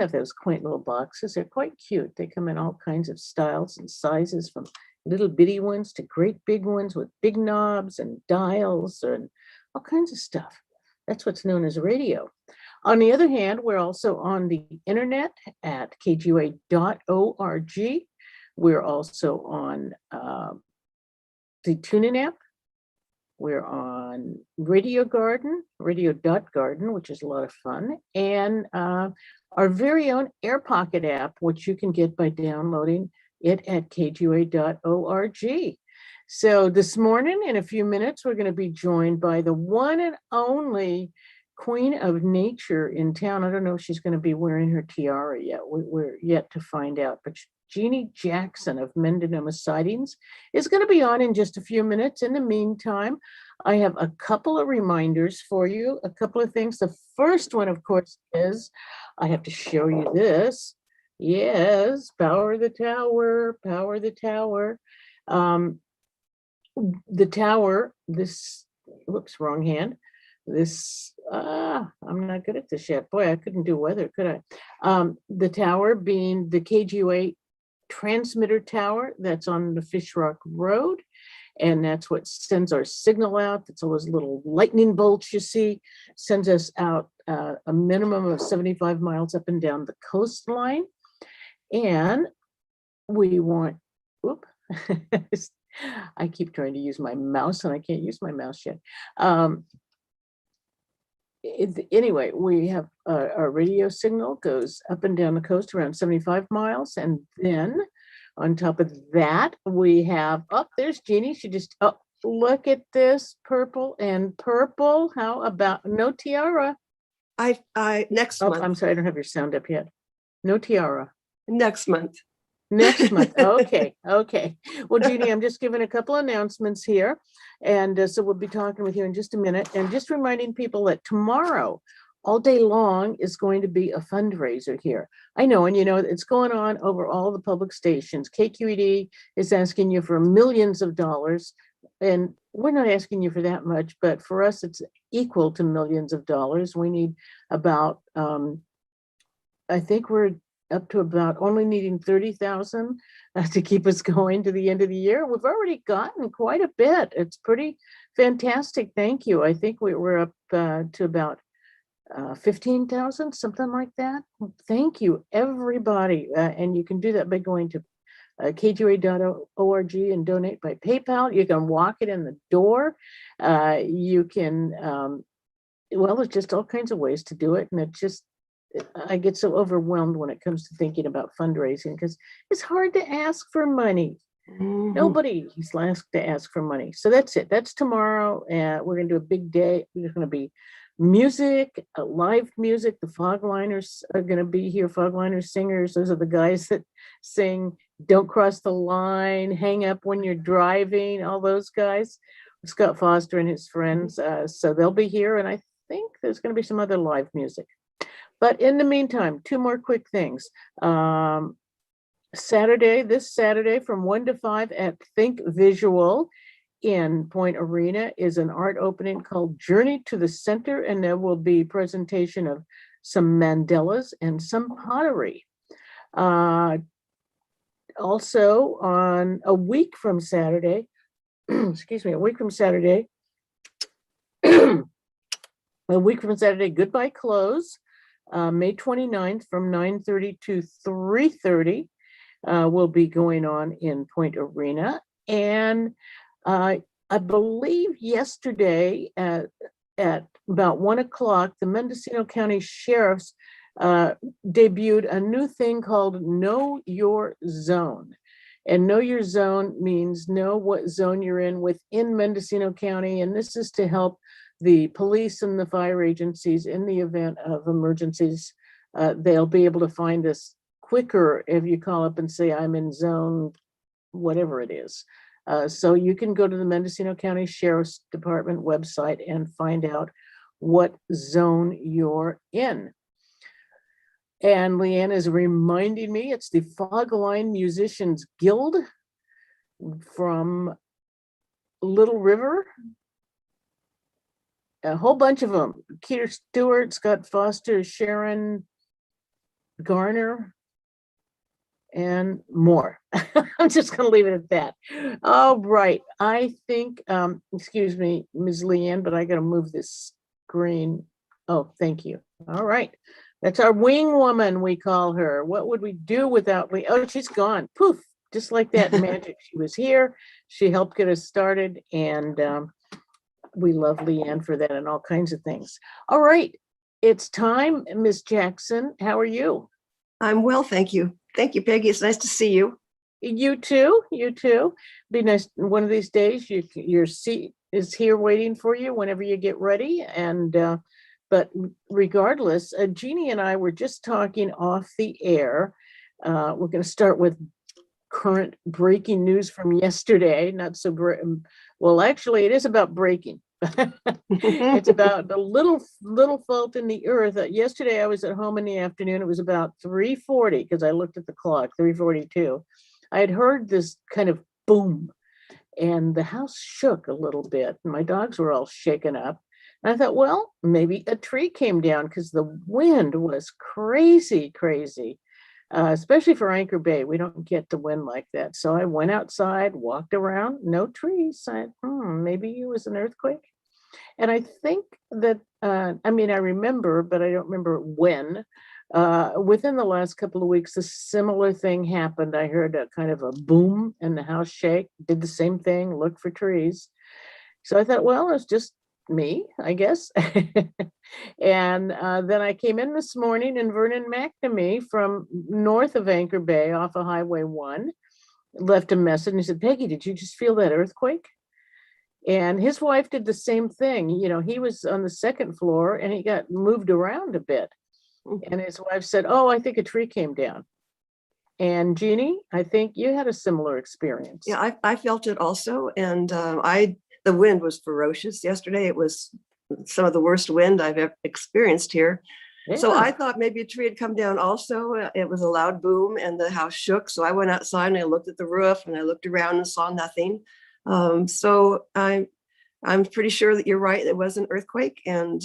have those quaint little boxes. They're quite cute. They come in all kinds of styles and sizes, from little bitty ones to great big ones with big knobs and dials and all kinds of stuff. That's what's known as radio. On the other hand, we're also on the internet at kgua.org. We're also on the TuneIn app. We're on radio.garden, which is a lot of fun, and our very own Air Pocket app, which you can get by downloading it at kgua.org. So this morning, in a few minutes, we're going to be joined by the one and only Queen of Nature in town. I don't know if she's going to be wearing her tiara yet. We're yet to find out, but Jeanne Jackson of Mendonoma Sightings is going to be on in just a few minutes. In the meantime, I have a couple of reminders for you, a couple of things. The first one, of course, is I have to show you this. Yes, power the tower, power the tower. The tower, this, whoops, wrong hand. This, I'm not good at this yet. Boy, I couldn't do weather, could I? The tower being the KGUA transmitter tower that's on the Fish Rock Road, and that's what sends our signal out. That's all those little lightning bolts you see, sends us out a minimum of 75 miles up and down the coastline. And we want, whoop, I keep trying to use my mouse and I can't use my mouse yet. Anyway, we have our radio signal goes up and down the coast around 75 miles. And then on top of that, we have, oh, there's Jeanne. She just, oh, look at this purple and purple. How about no tiara? Next month. I'm sorry, I don't have your sound up yet. No tiara. Next month. Next month. Okay. Okay. Well, Jeanne, I'm just giving a couple announcements here. And so we'll be talking with you in just a minute. And just reminding people that tomorrow, all day long, is going to be a fundraiser here. I know, and you know, it's going on over all the public stations. KQED is asking you for millions of dollars. And we're not asking you for that much, but for us, it's equal to millions of dollars. We need about, I think we're up to about only needing 30,000 to keep us going to the end of the year. We've already gotten quite a bit. It's pretty fantastic. Thank you. I think we're up to about 15,000, something like that. Thank you, everybody. And you can do that by going to kgua.org and donate by PayPal. You can walk it in the door. You can, well, there's just all kinds of ways to do it. And it just, I get so overwhelmed when it comes to thinking about fundraising because it's hard to ask for money. Mm-hmm. Nobody is asked to ask for money. So that's it. That's tomorrow. We're going to do a big day. There's going to be music, live music. The Fogliners are going to be here. Fogliners singers. Those are the guys that sing Don't Cross the Line, Hang Up When You're Driving, all those guys. Scott Foster and his friends. So they'll be here. And I think there's going to be some other live music. But in the meantime, two more quick things. This Saturday from 1 to 5 at Think Visual in Point Arena is an art opening called Journey to the Center, and there will be presentation of some mandalas and some pottery. Also on a week from Saturday, excuse me, a week from Saturday, Goodbye Clothes. May 29th from 9:30 to 3:30 will be going on in Point Arena. And I believe yesterday at about 1 o'clock, the Mendocino County Sheriff's debuted a new thing called Know Your Zone. And Know Your Zone means know what zone you're in within Mendocino County. And this is to help the police and the fire agencies in the event of emergencies. They'll be able to find us quicker if you call up and say, I'm in zone, whatever it is. So you can go to the Mendocino County Sheriff's Department website and find out what zone you're in. And Leanne is reminding me, it's the Fogline Musicians Guild from Little River. A whole bunch of them. Keter Stewart, Scott Foster, Sharon, Garner, and more. I'm just going to leave it at that. All right. I think, excuse me, Ms. Leanne, but I got to move this screen. Oh, thank you. All right. That's our wing woman, we call her. What would we do without Lee? Oh, she's gone. Poof. Just like that magic. She was here. She helped get us started. And we love Leanne for that and all kinds of things. All right. It's time, Miss Jackson. How are you? I'm well, thank you. Thank you, Peggy. It's nice to see you. You too. You too. Be nice. One of these days, your seat is here waiting for you whenever you get ready. And but regardless, Jeannie and I were just talking off the air. We're going to start with current breaking news from yesterday. Not so well. Actually, it is about breaking. It's about the little fault in the earth. Yesterday I was at home in the afternoon. It was about 3:40 because I looked at the clock, 3:42. I had heard this kind of boom and the house shook a little bit and my dogs were all shaken up. And I thought, well, maybe a tree came down because the wind was crazy, especially for Anchor Bay. We don't get the wind like that. So I went outside, walked around, no trees. I said, maybe it was an earthquake. And I think that, I remember, but I don't remember when. Within the last couple of weeks, a similar thing happened. I heard a kind of a boom and the house shake, did the same thing, looked for trees. So I thought, well, it's just me, I guess. And then I came in this morning and Vernon McNamee from north of Anchor Bay off of Highway 1 left a message and he said, Peggy, did you just feel that earthquake? And his wife did the same thing. You know, he was on the second floor and he got moved around a bit. And his wife said, oh, I think a tree came down. And Jeannie, I think you had a similar experience. Yeah, I felt it also. And the wind was ferocious yesterday. It was some of the worst wind I've ever experienced here. Yeah. So I thought maybe a tree had come down also. It was a loud boom and the house shook. So I went outside and I looked at the roof and I looked around and saw nothing. So I'm pretty sure that you're right. It was an earthquake and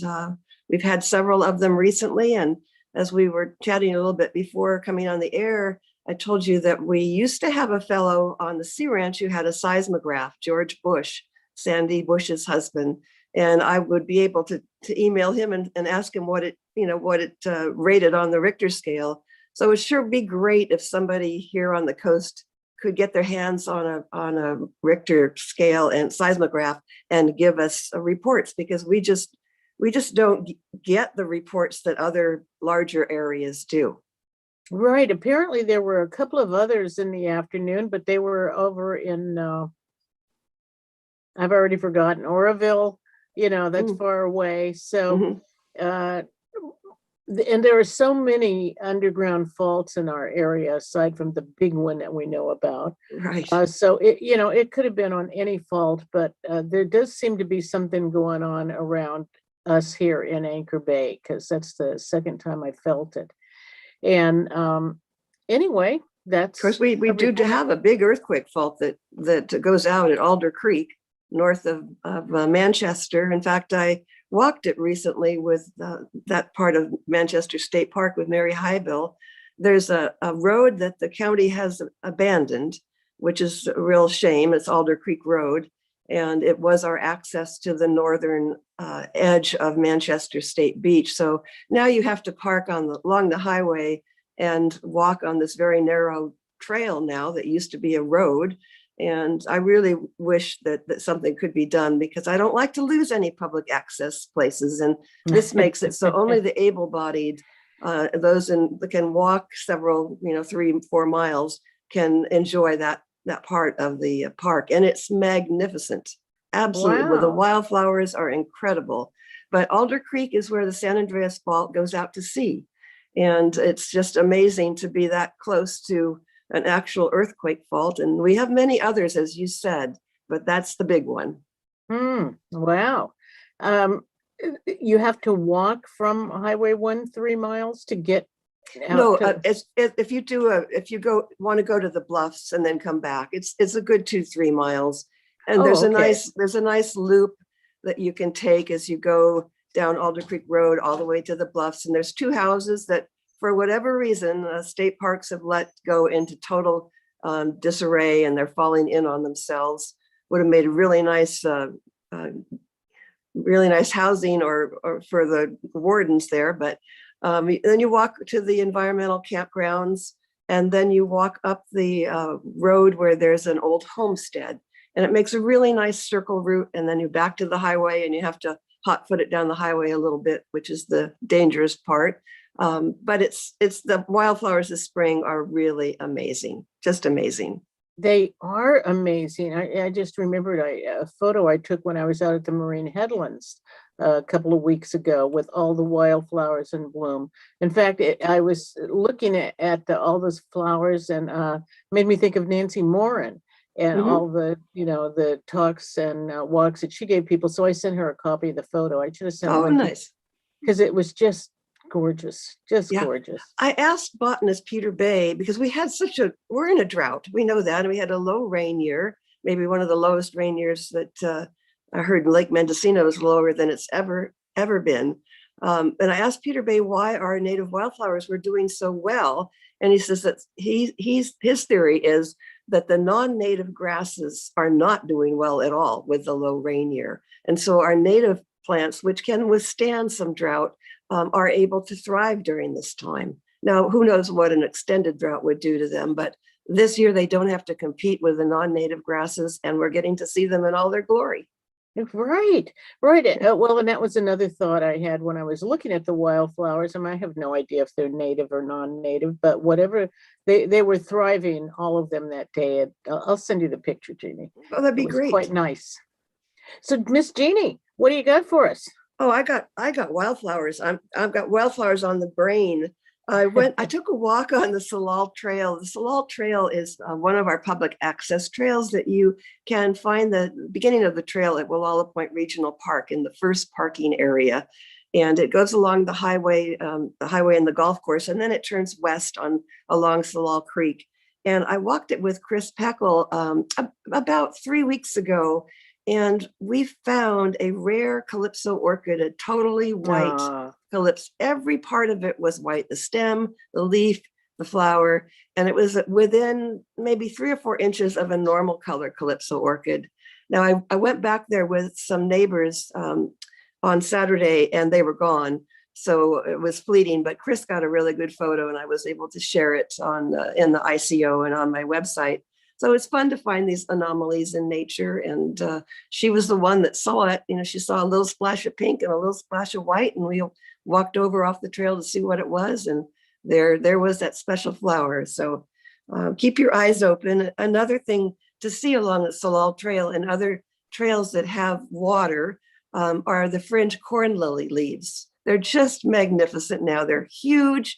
we've had several of them recently. And as we were chatting a little bit before coming on the air, I told you that we used to have a fellow on the Sea Ranch who had a seismograph, George Bush, Sandy Bush's husband. And I would be able to email him and ask him what it rated on the Richter scale. So it would sure be great if somebody here on the coast could get their hands on a Richter scale and seismograph and give us reports, because we just don't get the reports that other larger areas do. Right. Apparently there were a couple of others in the afternoon, but they were over in, I've already forgotten, Oroville, that's far away. So, and there are so many underground faults in our area, aside from the big one that we know about. Right. So it could have been on any fault, but there does seem to be something going on around us here in Anchor Bay, because that's the second time I felt it. And anyway, that's. Of course, we do have a big earthquake fault that goes out at Alder Creek, north of Manchester. In fact, I walked it recently with that part of Manchester State Park with Mary Highbill. There's a road that the county has abandoned, which is a real shame. It's Alder Creek Road, and it was our access to the northern edge of Manchester State Beach. So now you have to park along the highway and walk on this very narrow trail now that used to be a road. And I really wish that something could be done, because I don't like to lose any public access places. And this makes it so only the able-bodied, those that can walk several, 3-4 miles, can enjoy that part of the park. And it's magnificent. Absolutely. Wow. Well, the wildflowers are incredible. But Alder Creek is where the San Andreas Fault goes out to sea. And it's just amazing to be that close to an actual earthquake fault. And we have many others, as you said, but that's the big one. Wow. You have to walk from Highway 1 3 miles to get out. No, if you want to go to the bluffs and then come back, it's a good 2-3 miles. And there's a nice loop that you can take as you go down Alder Creek Road all the way to the bluffs. And there's 2 houses that for whatever reason, state parks have let go into total disarray, and they're falling in on themselves. Would have made a really nice housing or for the wardens there. But then you walk to the environmental campgrounds, and then you walk up the road where there's an old homestead, and it makes a really nice circle route. And then you back to the highway, and you have to hot foot it down the highway a little bit, which is the dangerous part. But it's the wildflowers this spring are really amazing, just amazing. They are amazing. I just remembered a photo I took when I was out at the Marine Headlands a couple of weeks ago with all the wildflowers in bloom. In fact, I was looking at all those flowers, and made me think of Nancy Morin and all the, the talks and walks that she gave people. So I sent her a copy of the photo. I should have sent one. Nice. Because it was just gorgeous, gorgeous. I asked botanist Peter Bay, because we're in a drought. We know that. And we had a low rain year, maybe one of the lowest rain years that I heard in Lake Mendocino is lower than it's ever been. And I asked Peter Bay why our native wildflowers were doing so well. And he says that his theory is that the non-native grasses are not doing well at all with the low rain year. And so our native plants, which can withstand some drought, are able to thrive during this time. Now, who knows what an extended drought would do to them, but this year they don't have to compete with the non-native grasses, and we're getting to see them in all their glory. Right. Well, and that was another thought I had when I was looking at the wildflowers. I have no idea if they're native or non-native, but whatever, they were thriving, all of them that day. I'll send you the picture, Jeannie. Oh, that'd be great. Quite nice. So, Miss Jeannie, what do you got for us? Oh, I got wildflowers. I've got wildflowers on the brain. I took a walk on the Salal Trail. The Salal Trail is one of our public access trails that you can find the beginning of the trail at Walla Point Regional Park in the first parking area. And it goes along the highway and the golf course, and then it turns west along Salal Creek. And I walked it with Chris Peckle about 3 weeks ago. And we found a rare calypso orchid, a totally white calypso. Every part of it was white, the stem, the leaf, the flower, and it was within maybe 3 or 4 inches of a normal color calypso orchid. Now, I went back there with some neighbors on Saturday, and they were gone. So it was fleeting, but Chris got a really good photo, and I was able to share it in the ICO and on my website. So it's fun to find these anomalies in nature. And she was the one that saw it. She saw a little splash of pink and a little splash of white, and we walked over off the trail to see what it was. And there was that special flower. So keep your eyes open. Another thing to see along the Salal Trail and other trails that have water are the fringe corn lily leaves. They're just magnificent now. They're huge.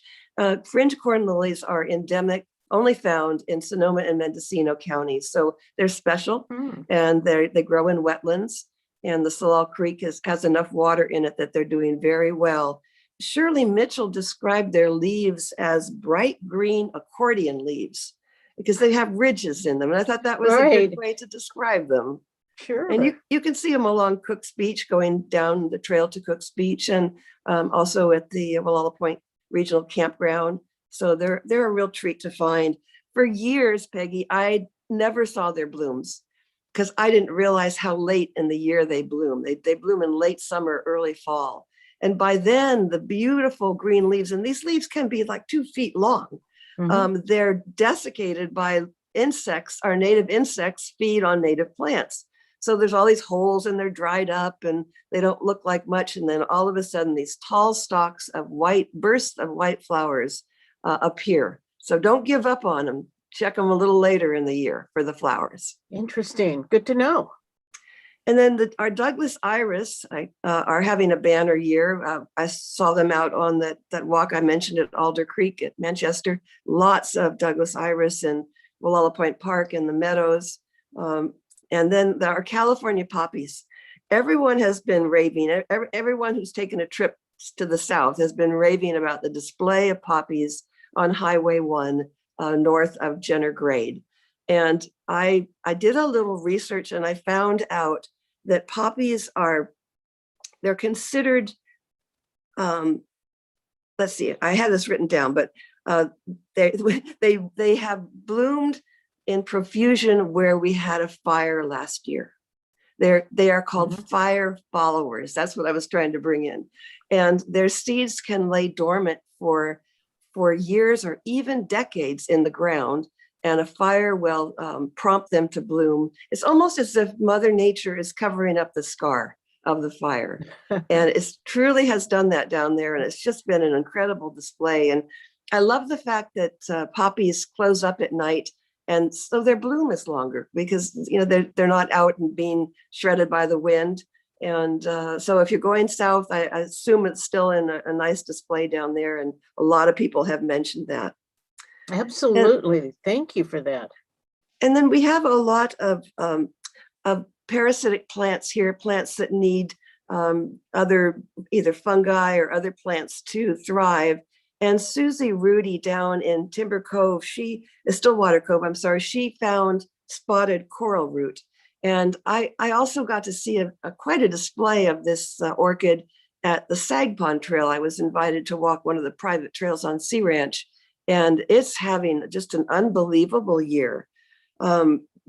Fringe corn lilies are endemic, only found in Sonoma and Mendocino counties. So they're special, and they grow in wetlands, and the Salal Creek has enough water in it that they're doing very well. Shirley Mitchell described their leaves as bright green accordion leaves because they have ridges in them. And I thought that was a good way to describe them. Sure. And you can see them along Cook's Beach, going down the trail to Cook's Beach, and also at the Walla Point Regional Campground. So they're a real treat to find. For years, Peggy, I never saw their blooms because I didn't realize how late in the year they bloom. They bloom in late summer, early fall. And by then, the beautiful green leaves, and these leaves can be like 2 feet long. They're desiccated by insects. Our native insects feed on native plants. So there's all these holes, and they're dried up, and they don't look like much. And then all of a sudden, these tall stalks of bursts of white flowers appear. So don't give up on them. Check them a little later in the year for the flowers. Interesting. Good to know. And then our Douglas iris are having a banner year. I saw them out on that walk I mentioned at Alder Creek at Manchester. Lots of Douglas iris in Walla Point Park in the meadows. And then our California poppies. Everyone has been raving. Everyone who's taken a trip to the south has been raving about the display of poppies on Highway 1 north of Jenner Grade. And I did a little research, and I found out that poppies they're considered let's see, I had this written down, but they they have bloomed in profusion where we had a fire last year. They are called fire followers. That's what I was trying to bring in. And their seeds can lay dormant for years or even decades in the ground, and a fire will prompt them to bloom. It's almost as if Mother Nature is covering up the scar of the fire. And it truly has done that down there. And it's just been an incredible display. And I love the fact that poppies close up at night. And so their bloom is longer because, you know, they're not out and being shredded by the wind. And so if you're going south, I assume it's still in a nice display down there. And a lot of people have mentioned that. Absolutely. Thank you for that. And then we have a lot of parasitic plants here, plants that need other either fungi or other plants to thrive. And Susie Rudy down in Timber Cove, Stillwater Cove, I'm sorry, she found spotted coral root. And I also got to see quite a display of this orchid at the Sag Pond Trail. I was invited to walk one of the private trails on Sea Ranch, and it's having just an unbelievable year.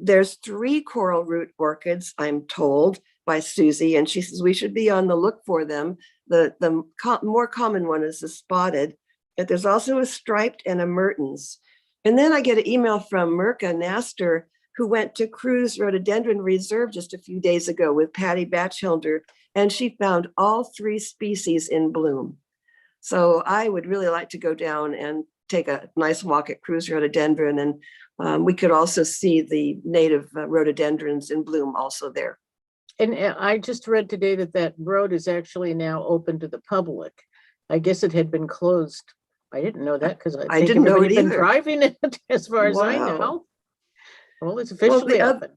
There's 3 coral root orchids, I'm told, by Susie, and she says we should be on the look for them. The more common one is the spotted, but there's also a striped and a Mertens. And then I get an email from Mirka Naster, who went to Cruz Rhododendron Reserve just a few days ago with Patty Batchelder, and she found all 3 species in bloom. So I would really like to go down and take a nice walk at Cruz Rhododendron, and we could also see the native rhododendrons in bloom also there. And I just read today that road is actually now open to the public. I guess it had been closed. I didn't know that because I didn't know it been either. Driving it as far as I know. Well, it's officially open.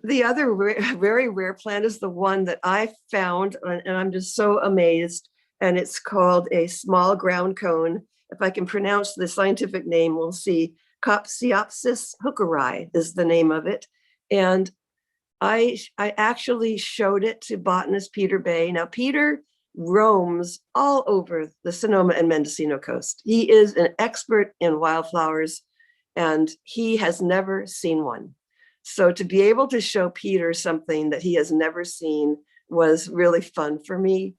The other very rare plant is the one that I found, and I'm just so amazed. And it's called a small ground cone. If I can pronounce the scientific name, we'll see. Copisopsis Hookurai is the name of it. And I actually showed it to botanist Peter Bay. Now, Peter roams all over the Sonoma and Mendocino coast. He is an expert in wildflowers, and he has never seen one. So to be able to show Peter something that he has never seen was really fun for me.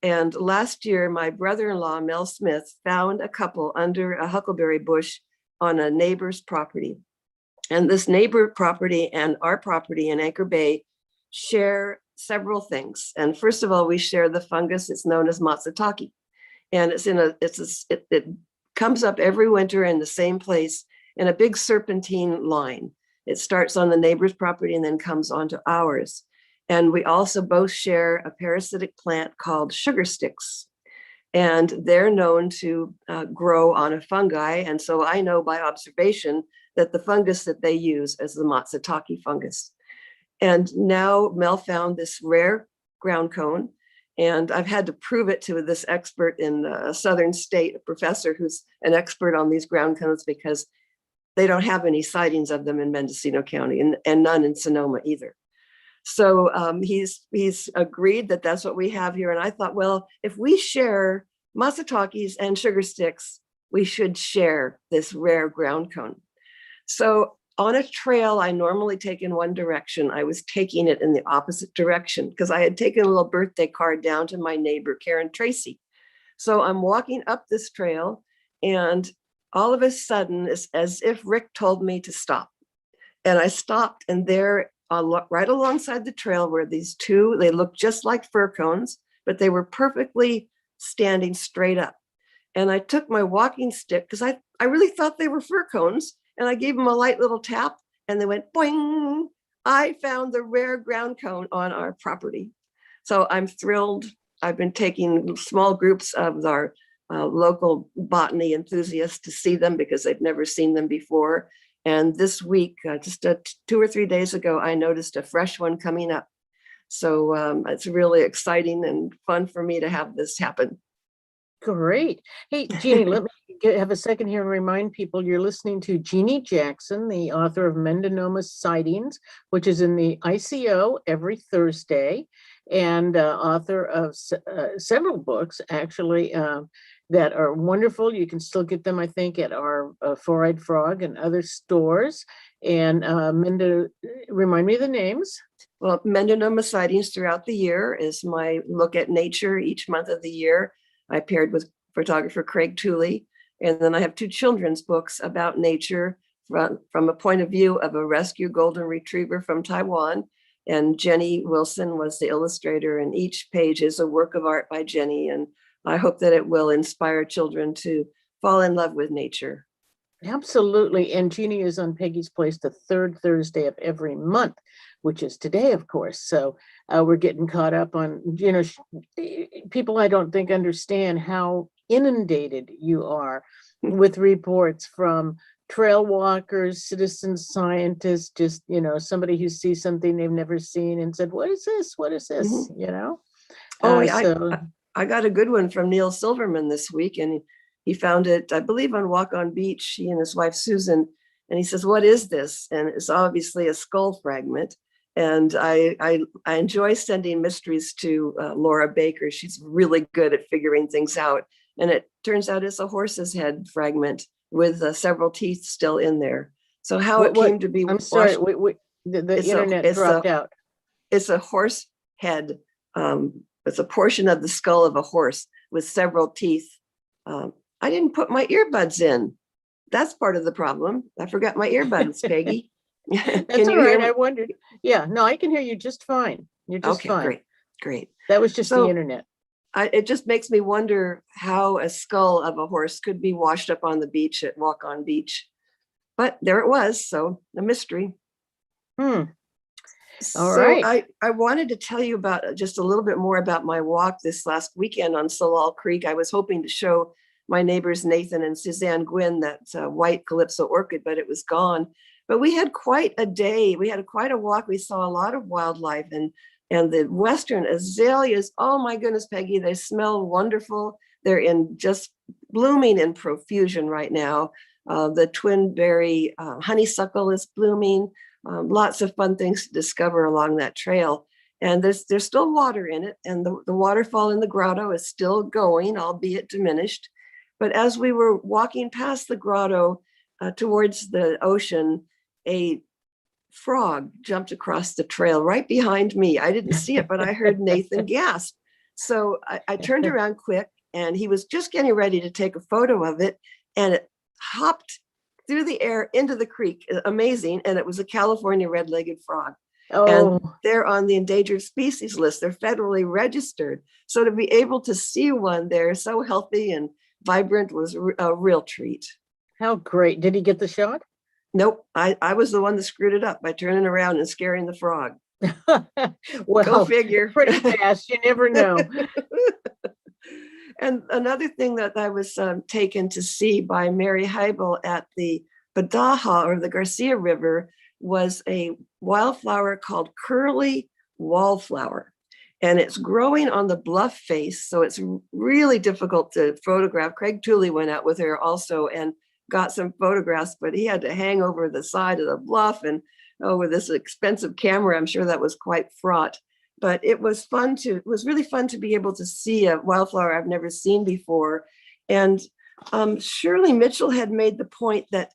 And last year, my brother-in-law, Mel Smith, found a couple under a huckleberry bush on a neighbor's property. And this neighbor property and our property in Anchor Bay share several things. And first of all, we share the fungus. It's known as matsutake. And it comes up every winter in the same place in a big serpentine line. It starts on the neighbor's property and then comes onto ours. And we also both share a parasitic plant called sugar sticks. And they're known to grow on a fungi. And so I know by observation that the fungus that they use is the matsutake fungus. And now Mel found this rare ground cone, and I've had to prove it to this expert in a southern state, a professor who's an expert on these ground cones, because they don't have any sightings of them in Mendocino County and none in Sonoma either. So he's agreed that that's what we have here. And I thought, well, if we share matsutakes and sugar sticks, we should share this rare ground cone. So on a trail I normally take in one direction, I was taking it in the opposite direction because I had taken a little birthday card down to my neighbor, Karen Tracy. So I'm walking up this trail, and all of a sudden, it's as if Rick told me to stop. And I stopped, and there, right alongside the trail were these 2, they looked just like fir cones, but they were perfectly standing straight up. And I took my walking stick because I really thought they were fir cones. And I gave them a light little tap, and they went boing. I found the rare ground cone on our property. So I'm thrilled. I've been taking small groups of our local botany enthusiasts to see them because they've never seen them before. And this week, just 2 or 3 days ago, I noticed a fresh one coming up. So it's really exciting and fun for me to have this happen. Great. Hey, Jeanne, let me have a second here and remind people you're listening to Jeanne Jackson, the author of Mendonoma Sightings, which is in the ICO every Thursday, and author of several books, actually, that are wonderful. You can still get them, I think, at our Four-Eyed Frog and other stores. And remind me of the names. Well, Mendonoma Sightings throughout the year is my look at nature each month of the year. I paired with photographer Craig Tooley. And then I have 2 children's books about nature from a point of view of a rescue golden retriever from Taiwan. And Jenny Wilson was the illustrator, and each page is a work of art by Jenny. And I hope that it will inspire children to fall in love with nature. Absolutely. And Jeannie is on Peggy's Place the 3rd Thursday of every month, which is today, of course. So we're getting caught up on, people I don't think understand how inundated you are with reports from trail walkers, citizen scientists, just, somebody who sees something they've never seen and said, what is this? What is this? Mm-hmm. I got a good one from Neil Silverman this week, and he found it, I believe, on Walk on Beach, he and his wife, Susan, and he says, what is this? And it's obviously a skull fragment. And I enjoy sending mysteries to Laura Baker. She's really good at figuring things out. And it turns out it's a horse's head fragment with several teeth still in there. So how it came to be. I'm sorry, the internet dropped out. It's a horse head. It's a portion of the skull of a horse with several teeth. I didn't put my earbuds in. That's part of the problem. I forgot my earbuds, Peggy. That's all right. I wondered. Yeah, no, I can hear you just fine. You're just fine. Okay, great. That was just the internet. It just makes me wonder how a skull of a horse could be washed up on the beach at Walk on Beach. But there it was, so a mystery. All right. I wanted to tell you about just a little bit more about my walk this last weekend on Salal Creek. I was hoping to show my neighbors Nathan and Suzanne Gwynn that white calypso orchid, but it was gone. But we had quite a day. We had quite a walk. We saw a lot of wildlife and the Western azaleas. Oh my goodness, Peggy, they smell wonderful. They're just blooming in profusion right now. The twin berry honeysuckle is blooming. Lots of fun things to discover along that trail. And there's still water in it. And the waterfall in the grotto is still going, albeit diminished. But as we were walking past the grotto towards the ocean, a frog jumped across the trail right behind me. I didn't see it, but I heard Nathan gasp. So I turned around quick, and he was just getting ready to take a photo of it. And it hopped through the air into the creek. Amazing. And it was a California red-legged frog. Oh. And they're on the endangered species list. They're federally registered. So to be able to see one there so healthy and vibrant was a real treat. How great. Did he get the shot? Nope. I was the one that screwed it up by turning around and scaring the frog. Well, go figure. Pretty fast. You never know. And another thing that I was taken to see by Mary Heibel at the Badaja or the Garcia River was a wildflower called curly wallflower. And it's growing on the bluff face. So it's really difficult to photograph. Craig Tooley went out with her also and got some photographs, but he had to hang over the side of the bluff. And with this expensive camera, I'm sure that was quite fraught. But it was really fun to be able to see a wildflower I've never seen before. And Shirley Mitchell had made the point that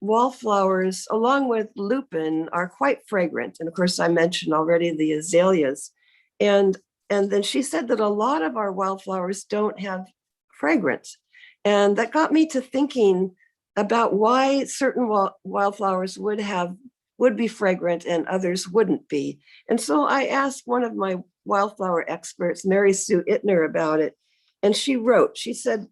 wallflowers, along with lupin, are quite fragrant. And of course, I mentioned already the azaleas. And then she said that a lot of our wildflowers don't have fragrance. And that got me to thinking about why certain wildflowers would be fragrant and others wouldn't be. And so I asked one of my wildflower experts, Mary Sue Ittner, about it. And she said,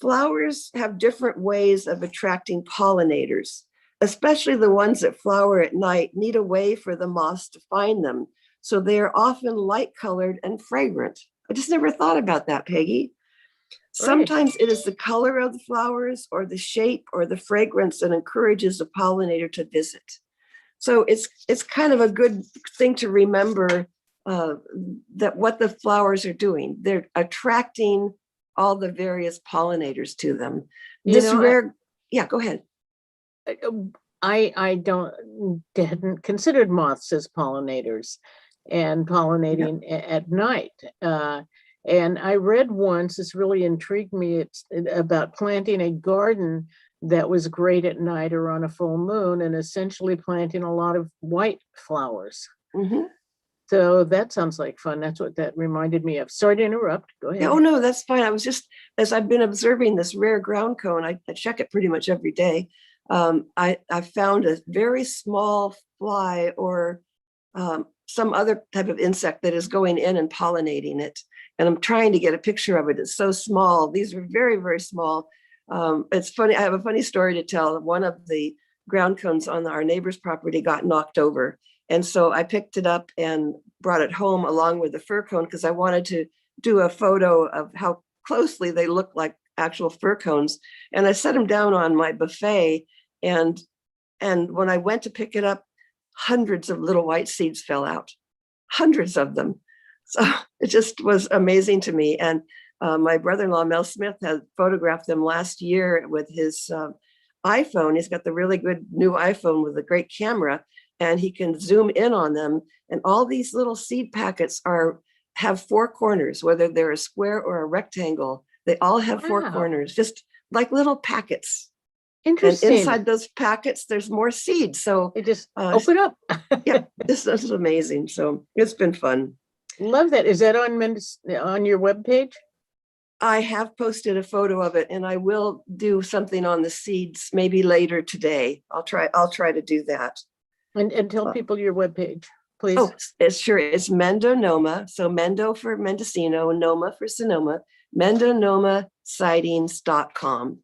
flowers have different ways of attracting pollinators, especially the ones that flower at night need a way for the moths to find them. So they are often light colored and fragrant. I just never thought about that, Peggy. Sometimes it is the color of the flowers or the shape or the fragrance that encourages a pollinator to visit. So it's kind of a good thing to remember that what the flowers are doing. They're attracting all the various pollinators to them. Yeah, go ahead. I hadn't considered moths as pollinators and pollinating at night. And I read once, this really intrigued me, it's about planting a garden that was great at night or on a full moon, and essentially planting a lot of white flowers. Mhm. So that sounds like fun. That's what that reminded me of. Sorry to interrupt. Go ahead. Yeah, oh no, that's fine. I was just, as I've been observing this rare ground cone, I check it pretty much every day. I found a very small fly or some other type of insect that is going in and pollinating it. And I'm trying to get a picture of it. It's so small. These are very, very small. It's funny. I have a funny story to tell. One of the ground cones on our neighbor's property got knocked over. And so I picked it up and brought it home along with the fir cone because I wanted to do a photo of how closely they look like actual fir cones. And I set them down on my buffet. And when I went to pick it up, hundreds of little white seeds fell out, hundreds of them. So it just was amazing to me. And my brother-in-law, Mel Smith, had photographed them last year with his iPhone. He's got the really good new iPhone with a great camera, and he can zoom in on them. And all these little seed packets have four corners, whether they're a square or a rectangle. They all have four corners, just like little packets. Interesting. And inside those packets, there's more seeds. So it just open up. Yeah, this is amazing. So it's been fun. Love that. Is that on your webpage? I have posted a photo of it, and I will do something on the seeds maybe later today. I'll try to do that. And tell people your webpage, please. Oh, it's Mendonoma. So Mendo for Mendocino, Noma for Sonoma, MendonomaSightings.com.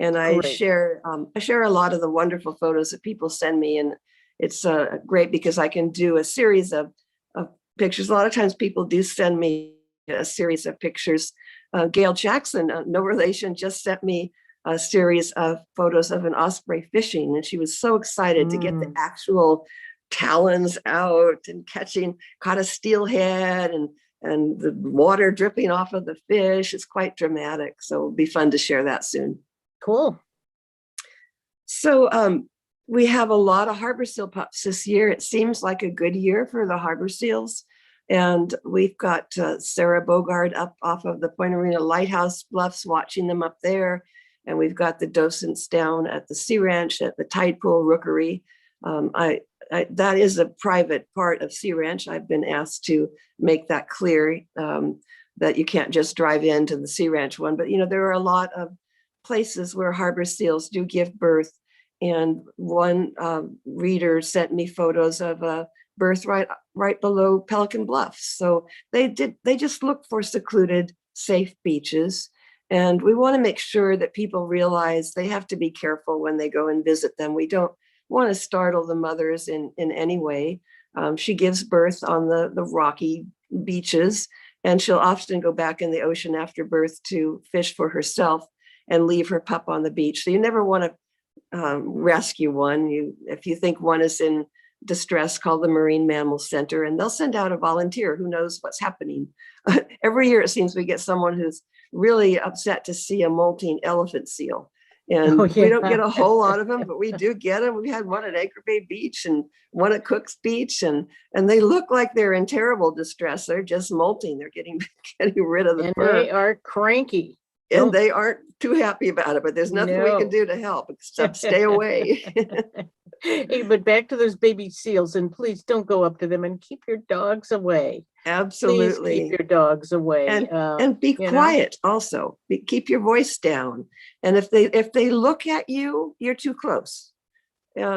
And I share a lot of the wonderful photos that people send me, and it's great because I can do a series of pictures. A lot of times people do send me a series of pictures. Gail Jackson, no relation, just sent me a series of photos of an osprey fishing, and she was so excited to get the actual talons out and caught a steelhead and the water dripping off of the fish. It's quite dramatic. So it'll be fun to share that soon. Cool. So we have a lot of harbor seal pups this year. It seems like a good year for the harbor seals. And we've got Sarah Bogard up off of the Point Arena Lighthouse Bluffs, watching them up there. And we've got the docents down at the Sea Ranch at the Tide Pool Rookery. That is a private part of Sea Ranch. I've been asked to make that clear, that you can't just drive into the Sea Ranch one. But, there are a lot of places where harbor seals do give birth. And one reader sent me photos of a birth right below Pelican Bluffs. So they just look for secluded, safe beaches. And we want to make sure that people realize they have to be careful when they go and visit them. We don't want to startle the mothers in any way. She gives birth on the rocky beaches, and she'll often go back in the ocean after birth to fish for herself and leave her pup on the beach. So you never want to rescue one. If you think one is in distress, call the Marine Mammal Center, and they'll send out a volunteer who knows what's happening. Every year it seems we get someone who's really upset to see a molting elephant seal. And we don't get a whole lot of them, but we do get them. We had one at Anchor Bay Beach and one at Cook's Beach, and they look like they're in terrible distress. They're just molting. They're getting rid of the fur. They are cranky. And they aren't too happy about it, but there's nothing we can do to help except stay away. Hey, but back to those baby seals, and please don't go up to them, and keep your dogs away. Absolutely. Please keep your dogs away. And be quiet also. Keep your voice down. And if they look at you, you're too close.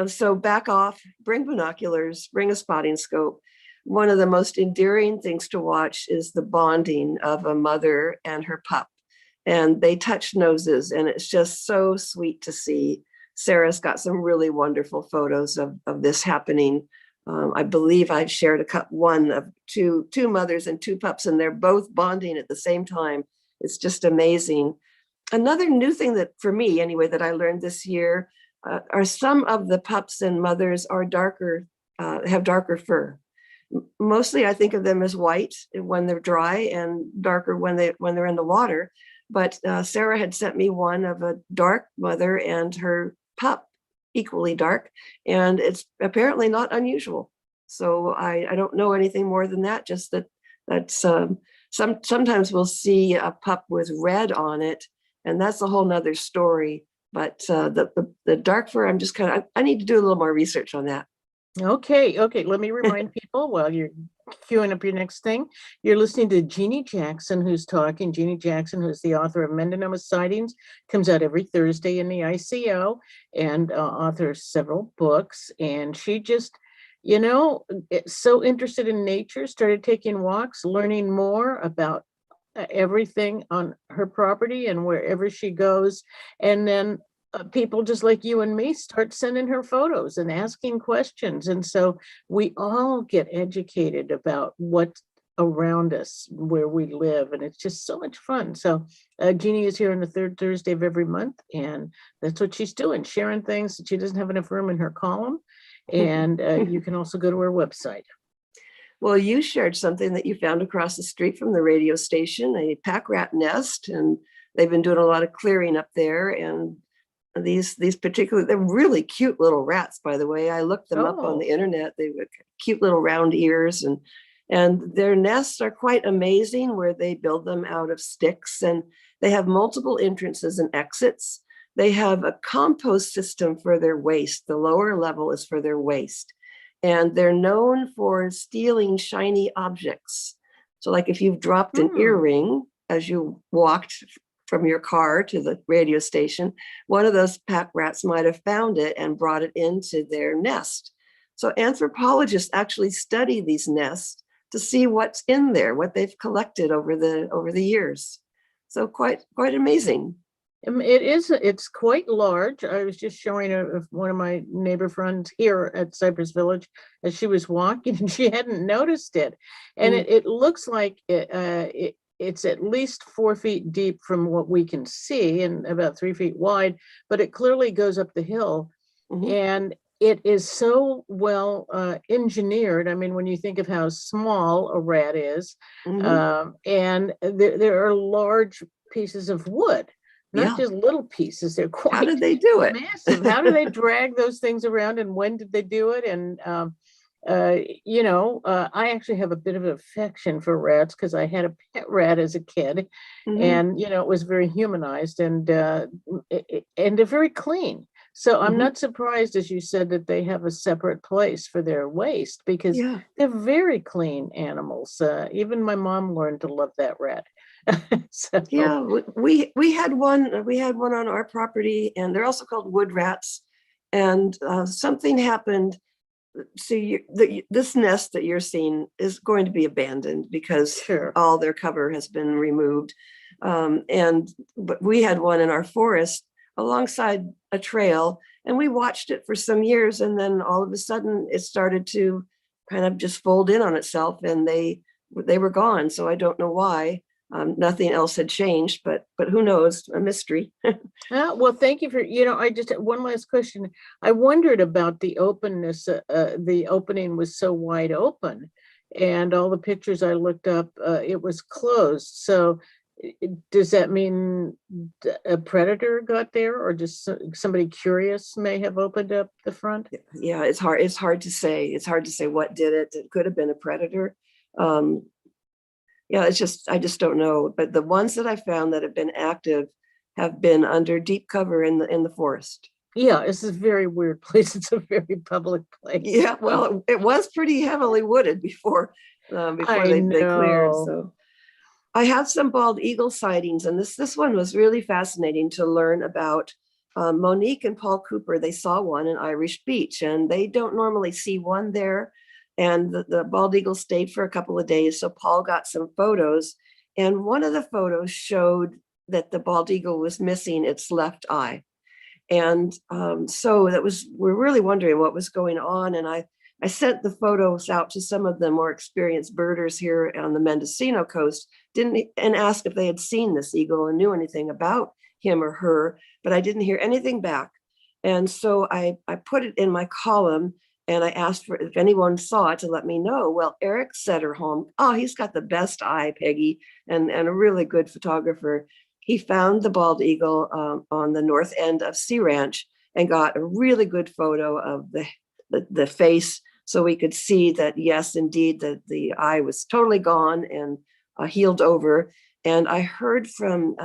So back off, bring binoculars, bring a spotting scope. One of the most endearing things to watch is the bonding of a mother and her pup. And they touch noses, and it's just so sweet to see. Sarah's got some really wonderful photos of this happening. I believe I've shared one of two mothers and two pups, and they're both bonding at the same time. It's just amazing. Another new thing that, for me anyway, that I learned this year are some of the pups and mothers are darker, have darker fur. Mostly I think of them as white when they're dry and darker when they're in the water. But Sarah had sent me one of a dark mother and her pup, equally dark, and it's apparently not unusual. So I don't know anything more than that, just that's Sometimes we'll see a pup with red on it, and that's a whole nother story. But the dark fur, I'm just I need to do a little more research on that. Okay. Let me remind people while you're queuing up your next thing. You're listening to Jeanne Jackson, who's talking. Jeanne Jackson, who's the author of Mendonoma Sightings, comes out every Thursday in the ICO, and authors several books. And she just, so interested in nature, started taking walks, learning more about everything on her property and wherever she goes. And then people just like you and me start sending her photos and asking questions. And so we all get educated about what's around us, where we live. And it's just so much fun. So Jeanne is here on the third Thursday of every month. And that's what she's doing, sharing things that she doesn't have enough room in her column. And you can also go to her website. Well, you shared something that you found across the street from the radio station, a pack rat nest, and they've been doing a lot of clearing up there. And these particular, they're really cute little rats, by the way. I looked them up on the internet. They were cute little round ears, and their nests are quite amazing, where they build them out of sticks, and they have multiple entrances and exits. They have a compost system for their waste. The lower level is for their waste. And they're known for stealing shiny objects. So like if you've dropped an earring as you walked from your car to the radio station, one of those pack rats might have found it and brought it into their nest. So anthropologists actually study these nests to see what's in there, what they've collected over the years. So quite amazing. It's quite large. I was just showing one of my neighbor friends here at Cypress Village as she was walking, and she hadn't noticed it. And it looks like it's at least 4 feet deep from what we can see, and about 3 feet wide, but it clearly goes up the hill. And it is so well engineered. I mean, when you think of how small a rat is, and there are large pieces of wood. Not just little pieces, they're quite How did they do it? Massive. How do they drag those things around, and when did they do it? And, I actually have a bit of an affection for rats because I had a pet rat as a kid, and, it was very humanized, and they're very clean. So I'm not surprised, as you said, that they have a separate place for their waste, because they're very clean animals. Even my mom learned to love that rat. So. Yeah, we had one on our property, and they're also called wood rats. And something happened. So this nest that you're seeing is going to be abandoned because all their cover has been removed. But we had one in our forest alongside a trail, and we watched it for some years, and then all of a sudden it started to kind of just fold in on itself, and they were gone. So I don't know why. Nothing else had changed, but who knows? A mystery. Well, thank you for, I just had one last question. I wondered about the openness. The opening was so wide open, and all the pictures I looked up, it was closed. So does that mean a predator got there, or just somebody curious may have opened up the front? Yeah, it's hard to say. It's hard to say what did it. It could have been a predator. I just don't know. But the ones that I found that have been active have been under deep cover in the forest. Yeah, this is a very weird place. It's a very public place. Yeah, well, it was pretty heavily wooded before they cleared. So I have some bald eagle sightings, and this one was really fascinating to learn about. Monique and Paul Cooper, they saw one in Irish Beach, and they don't normally see one there. And the bald eagle stayed for a couple of days. So Paul got some photos, and one of the photos showed that the bald eagle was missing its left eye. And so we're really wondering what was going on. And I sent the photos out to some of the more experienced birders here on the Mendocino coast, and asked if they had seen this eagle and knew anything about him or her, but I didn't hear anything back. And so I put it in my column, and I asked for if anyone saw it to let me know. Well, Eric Setterholm, he's got the best eye, Peggy, and a really good photographer. He found the bald eagle on the north end of Sea Ranch and got a really good photo of the face, so we could see that, yes, indeed, that the eye was totally gone and healed over. And I heard from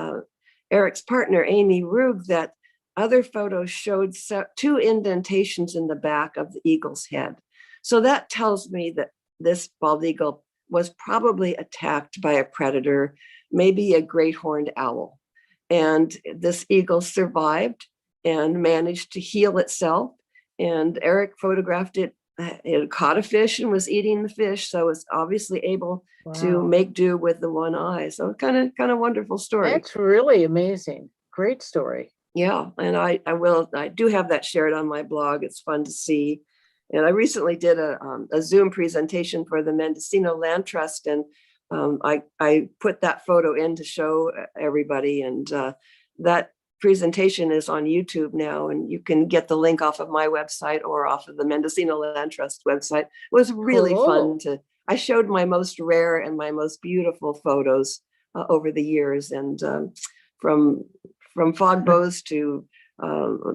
Eric's partner, Amy Rug, that other photos showed 2 indentations in the back of the eagle's head. So that tells me that this bald eagle was probably attacked by a predator, maybe a great horned owl. And this eagle survived and managed to heal itself. And Eric photographed it. It caught a fish and was eating the fish. So it's obviously able to make do with the one eye. So kind of wonderful story. That's really amazing. Great story. Yeah. And I do have that shared on my blog. It's fun to see. And I recently did a Zoom presentation for the Mendocino Land Trust, and I put that photo in to show everybody. And that presentation is on YouTube now, and you can get the link off of my website or off of the Mendocino Land Trust website. It was really fun I showed my most rare and my most beautiful photos over the years, and from fog bows to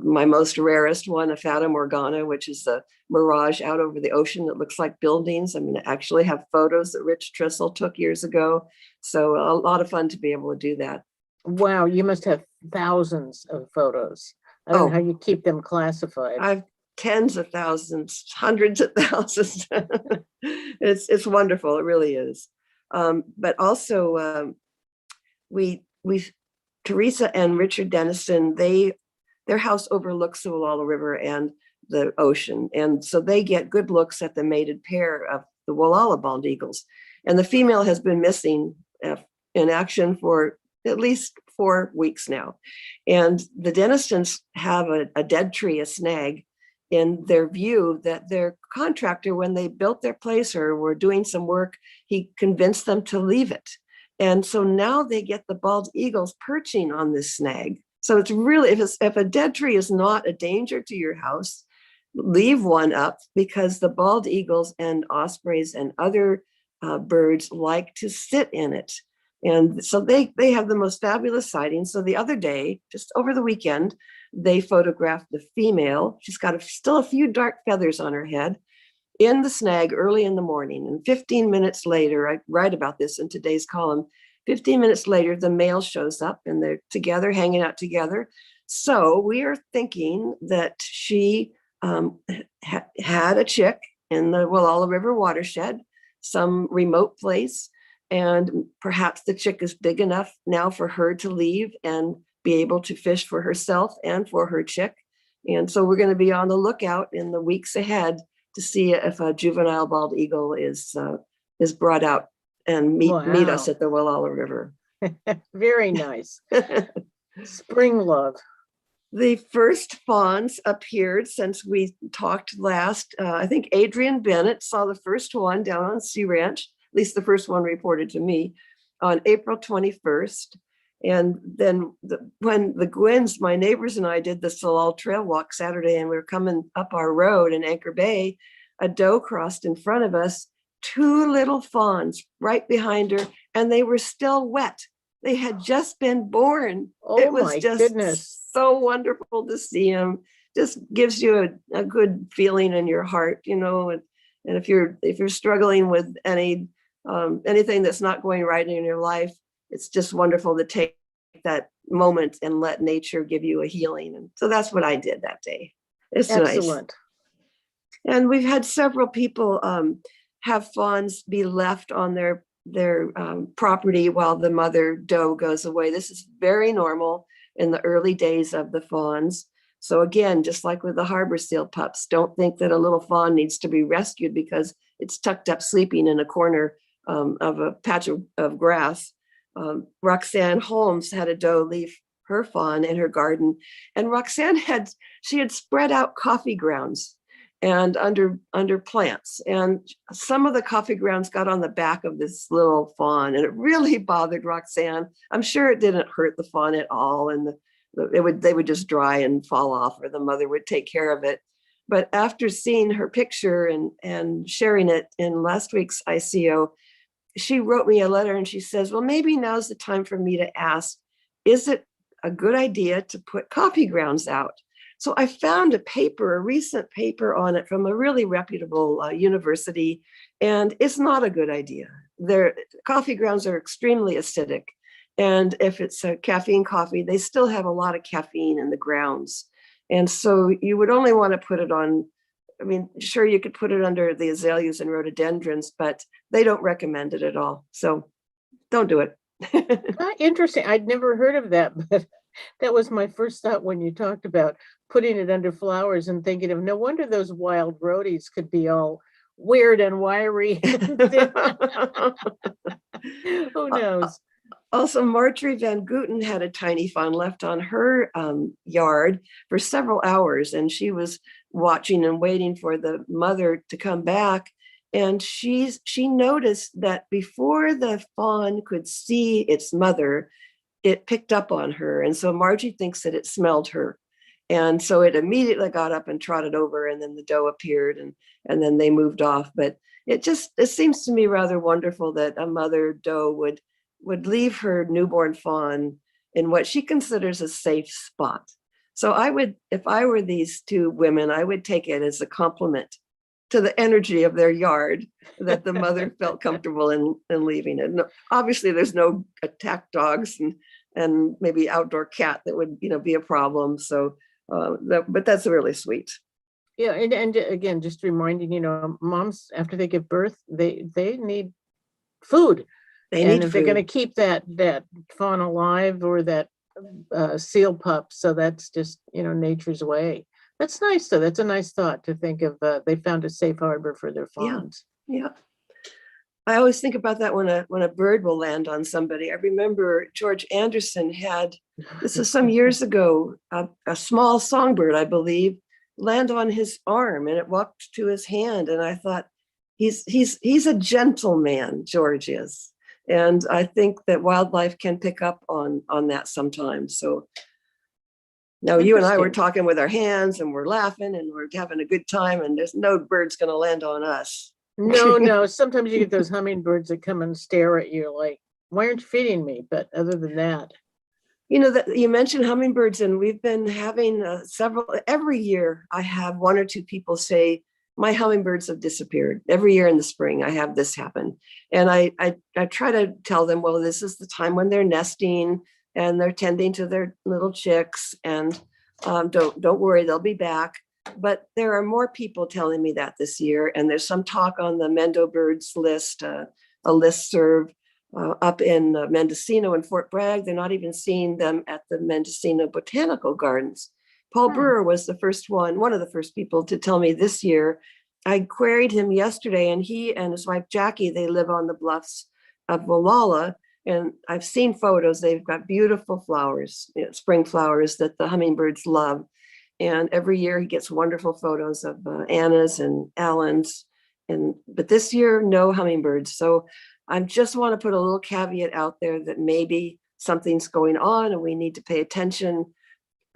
my most rarest one, a Fata Morgana, which is a mirage out over the ocean that looks like buildings. I mean, I actually have photos that Rich Trissel took years ago. So a lot of fun to be able to do that. Wow, you must have thousands of photos. I don't know how you keep them classified. I've tens of thousands, hundreds of thousands. It's wonderful. It really is. But also, we Teresa and Richard Dennison, their house overlooks the Walla River and the ocean. And so they get good looks at the mated pair of the Wallala bald eagles. And the female has been missing in action for at least 4 weeks now. And the Dennisons have a dead tree, a snag, in their view that their contractor, when they built their place or were doing some work, he convinced them to leave it. And so now they get the bald eagles perching on this snag. So it's really, if a dead tree is not a danger to your house, leave one up, because the bald eagles and ospreys and other birds like to sit in it. And so they have the most fabulous sightings. So the other day, just over the weekend, they photographed the female. She's got still a few dark feathers on her head in the snag early in the morning. And 15 minutes later, I write about this in today's column, 15 minutes later, the male shows up and they're together, hanging out together. So we are thinking that she had a chick in the Walla River watershed, some remote place, and perhaps the chick is big enough now for her to leave and be able to fish for herself and for her chick. And so we're going to be on the lookout in the weeks ahead to see if a juvenile bald eagle is brought out and meet us at the Walla River. Very nice. Spring love. The first fawns appeared since we talked last. I think Adrian Bennett saw the first one down on Sea Ranch, at least the first one reported to me, on April 21st. And then when the Gwynns, my neighbors, and I did the Salal Trail Walk Saturday, and we were coming up our road in Anchor Bay, a doe crossed in front of us, 2 little fawns right behind her, and they were still wet. They had just been born. It was just so wonderful to see them. Just gives you a good feeling in your heart, you know. And if you're struggling with anything that's not going right in your life, it's just wonderful to take that moment and let nature give you a healing. And so that's what I did that day. It's excellent. Nice. And we've had several people have fawns be left on their property while the mother doe goes away. This is very normal in the early days of the fawns. So again, just like with the harbor seal pups, don't think that a little fawn needs to be rescued because it's tucked up sleeping in a corner of a patch of grass. Roxanne Holmes had a doe leave her fawn in her garden, and Roxanne had spread out coffee grounds and under plants, and some of the coffee grounds got on the back of this little fawn, and it really bothered Roxanne. I'm sure it didn't hurt the fawn at all, and they would just dry and fall off, or the mother would take care of it. But after seeing her picture and sharing it in last week's ICO, she wrote me a letter and she says, well, maybe now's the time for me to ask, is it a good idea to put coffee grounds out? So I found a recent paper on it from a really reputable university, and it's not a good idea. their coffee grounds are extremely acidic. And if it's a caffeine coffee, they still have a lot of caffeine in the grounds. And so you would only want to put it on, I mean, sure, you could put it under the azaleas and rhododendrons, but they don't recommend it at all. So don't do it. Interesting. I'd never heard of that, but that was my first thought when you talked about putting it under flowers and thinking of no wonder those wild rhodies could be all weird and wiry. Who knows? Also, Marjorie Van Guten had a tiny fawn left on her yard for several hours, and she was watching and waiting for the mother to come back. And she noticed that before the fawn could see its mother, it picked up on her. And so Margie thinks that it smelled her. And so it immediately got up and trotted over, and then the doe appeared, and then they moved off. But it seems to me rather wonderful that a mother doe would leave her newborn fawn in what she considers a safe spot. So I would, if I were these two women, I would take it as a compliment to the energy of their yard that the mother felt comfortable in leaving it. And obviously there's no attack dogs and maybe outdoor cat that would, be a problem. So, but that's really sweet. Yeah. And again, just reminding, moms, after they give birth, they need food. If they're going to keep that fawn alive or that seal pup, so that's just nature's way. That's nice, though. That's a nice thought to think of. They found a safe harbor for their fawns. Yeah. I always think about that when a bird will land on somebody. I remember George Anderson had, this is some years ago, a small songbird, I believe, land on his arm, and it walked to his hand, and I thought, he's a gentleman, George is. And I think that wildlife can pick up on that sometimes. So now you and I were talking with our hands and we're laughing and we're having a good time, and there's no bird's going to land on us. No. Sometimes you get those hummingbirds that come and stare at you like, why aren't you feeding me? But other than that. That you mentioned hummingbirds, and we've been having every year I have one or two people say, my hummingbirds have disappeared. Every year in the spring, I have this happen. And I try to tell them, well, this is the time when they're nesting and they're tending to their little chicks, and don't worry, they'll be back. But there are more people telling me that this year. And there's some talk on the Mendobirds list, a listserv up in Mendocino and Fort Bragg. They're not even seeing them at the Mendocino Botanical Gardens. Paul Brewer was one of the first people to tell me this year. I queried him yesterday, and he and his wife Jackie, they live on the bluffs of Walla, and I've seen photos. They've got beautiful flowers, spring flowers that the hummingbirds love. And every year he gets wonderful photos of Anna's and Alan's. But this year, no hummingbirds. So I just want to put a little caveat out there that maybe something's going on and we need to pay attention.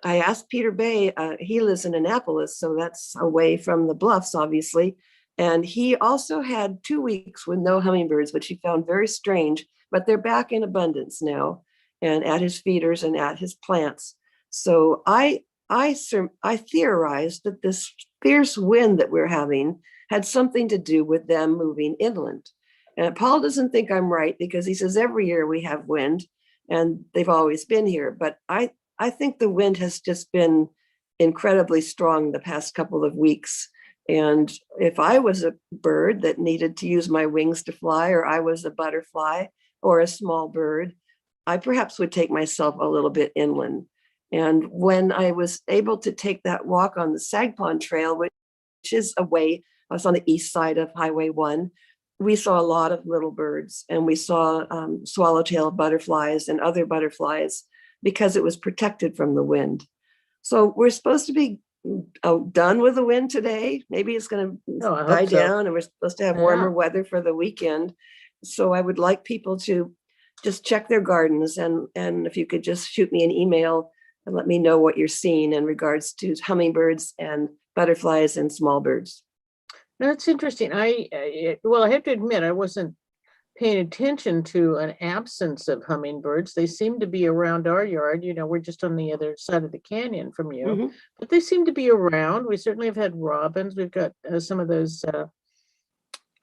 I asked Peter Bay, he lives in Annapolis, so that's away from the bluffs, obviously. And he also had 2 weeks with no hummingbirds, which he found very strange, but they're back in abundance now and at his feeders and at his plants. So I theorized that this fierce wind that we're having had something to do with them moving inland. And Paul doesn't think I'm right, because he says every year we have wind and they've always been here. But I think the wind has just been incredibly strong the past couple of weeks. And if I was a bird that needed to use my wings to fly, or I was a butterfly or a small bird, I perhaps would take myself a little bit inland. And when I was able to take that walk on the Sagpond Trail, which is I was on the east side of Highway 1, we saw a lot of little birds, and we saw swallowtail butterflies and other butterflies, because it was protected from the wind. So we're supposed to be done with the wind today. Maybe it's going to die down, and we're supposed to have warmer weather for the weekend. So I would like people to just check their gardens, and if you could just shoot me an email and let me know what you're seeing in regards to hummingbirds and butterflies and small birds. That's interesting. I have to admit, I wasn't paying attention to an absence of hummingbirds. They seem to be around our yard. We're just on the other side of the canyon from you, but they seem to be around. We certainly have had robins. We've got some of those, are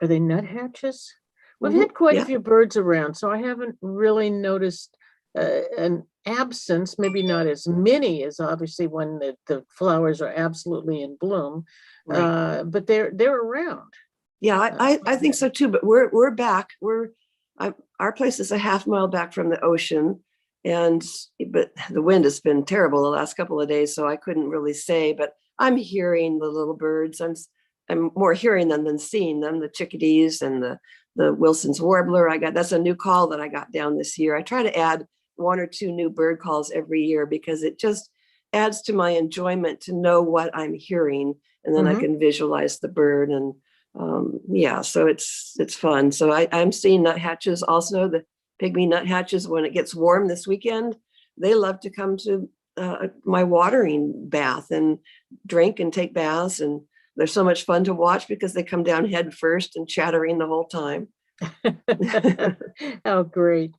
they nuthatches? We've had quite a few birds around, so I haven't really noticed an absence, maybe not as many as obviously when the flowers are absolutely in bloom, but they're around. Yeah, I think so too. But we're back. Our place is a half mile back from the ocean, but the wind has been terrible the last couple of days, so I couldn't really say. But I'm hearing the little birds. I'm more hearing them than seeing them. The chickadees and the Wilson's warbler. That's a new call that I got down this year. I try to add 1 or 2 new bird calls every year because it just adds to my enjoyment to know what I'm hearing, and then I can visualize the bird. And so it's fun. So I'm seeing nuthatches also, the pygmy nuthatches. When it gets warm this weekend, they love to come to my watering bath and drink and take baths, and they're so much fun to watch because they come down head first and chattering the whole time. Oh, great.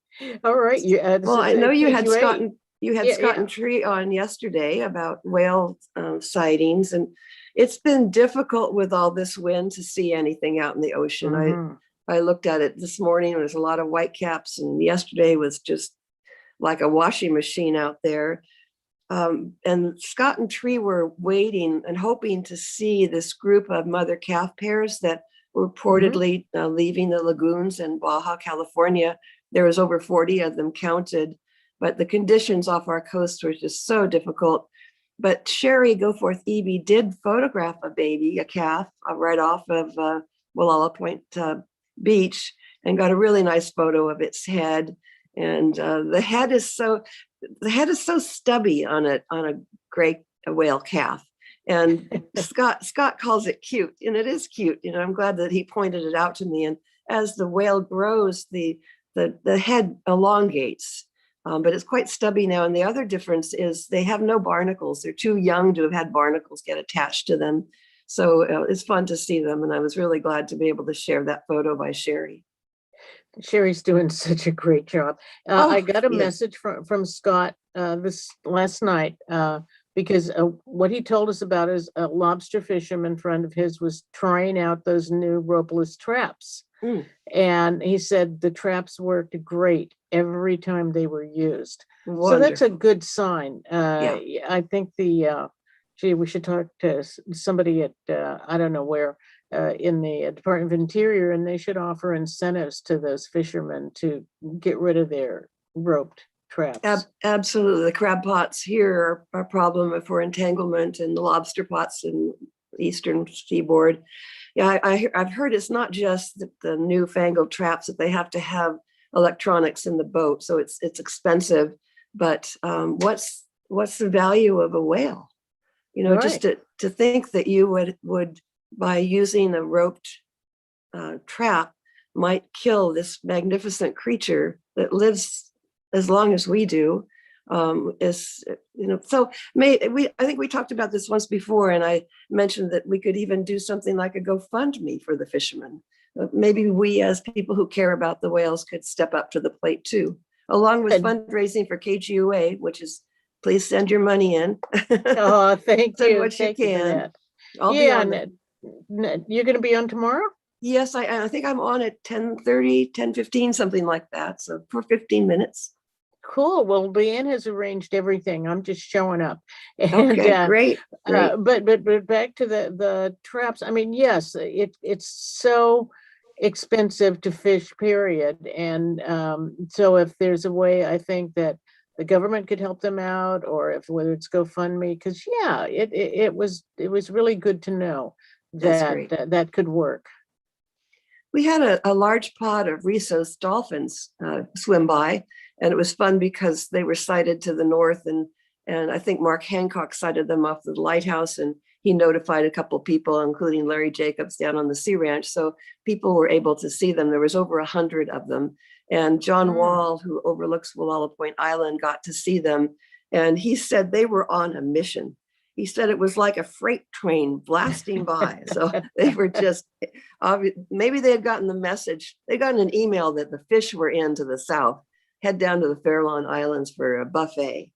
All right. Well, I know you had Scott and yeah. Tree on yesterday about whale sightings, and it's been difficult with all this wind to see anything out in the ocean. I looked at it this morning. There's a lot of whitecaps, and yesterday was just like a washing machine out there. And Scott and Tree were waiting and hoping to see this group of mother calf pairs that were reportedly leaving the lagoons in Baja California. There was over 40 of them counted, but the conditions off our coast were just so difficult. But Sherry Goforth Eby did photograph a calf, right off of Walla Point Beach, and got a really nice photo of its head. And the head is so stubby on a gray whale calf. And Scott calls it cute, and it is cute. I'm glad that he pointed it out to me. And as the whale grows, the head elongates, but it's quite stubby now. And the other difference is they have no barnacles. They're too young to have had barnacles get attached to them. So it's fun to see them. And I was really glad to be able to share that photo by Sherry. Sherry's doing such a great job. I got a message from Scott this last night because what he told us about is a lobster fisherman friend of his was trying out those new ropeless traps. And he said the traps worked great every time they were used. Wonderful. So that's a good sign. I think we should talk to somebody at, I don't know where, in the Department of Interior, and they should offer incentives to those fishermen to get rid of their roped traps. Absolutely. The crab pots here are a problem for entanglement, and the lobster pots in the eastern seaboard. Yeah, I've heard it's not just the newfangled traps that they have to have electronics in the boat, so it's expensive. But what's the value of a whale? Right. Just to think that you would by using a roped trap might kill this magnificent creature that lives as long as we do. So I think we talked about this once before, and I mentioned that we could even do something like a GoFundMe for the fishermen. Maybe we, as people who care about the whales, could step up to the plate too, along with fundraising for KGUA, which is, please send your money in. Oh, thank you. What thank you you can. For that. I'll be on. You're going to be on tomorrow? Yes, I think I'm on at 10:30, 10:15, something like that. So for 15 minutes. Cool. Well, Leanne has arranged everything. I'm just showing up. And, okay, great. But back to the traps. I mean, yes, it's so expensive to fish, period. And so if there's a way, I think that the government could help them out, or whether it's GoFundMe, because it was really good to know that that could work. We had a large pod of rhesus dolphins swim by, and it was fun because they were sighted to the north, and I think Mark Hancock sighted them off the lighthouse, and he notified a couple of people, including Larry Jacobs down on the Sea Ranch. So people were able to see them. There was over 100 of them. And John Wall, who overlooks Walla Point Island, got to see them. And he said they were on a mission. He said it was like a freight train blasting by. So they were just, maybe they had gotten the message. They got an email that the fish were in to the south, head down to the Farallon Islands for a buffet.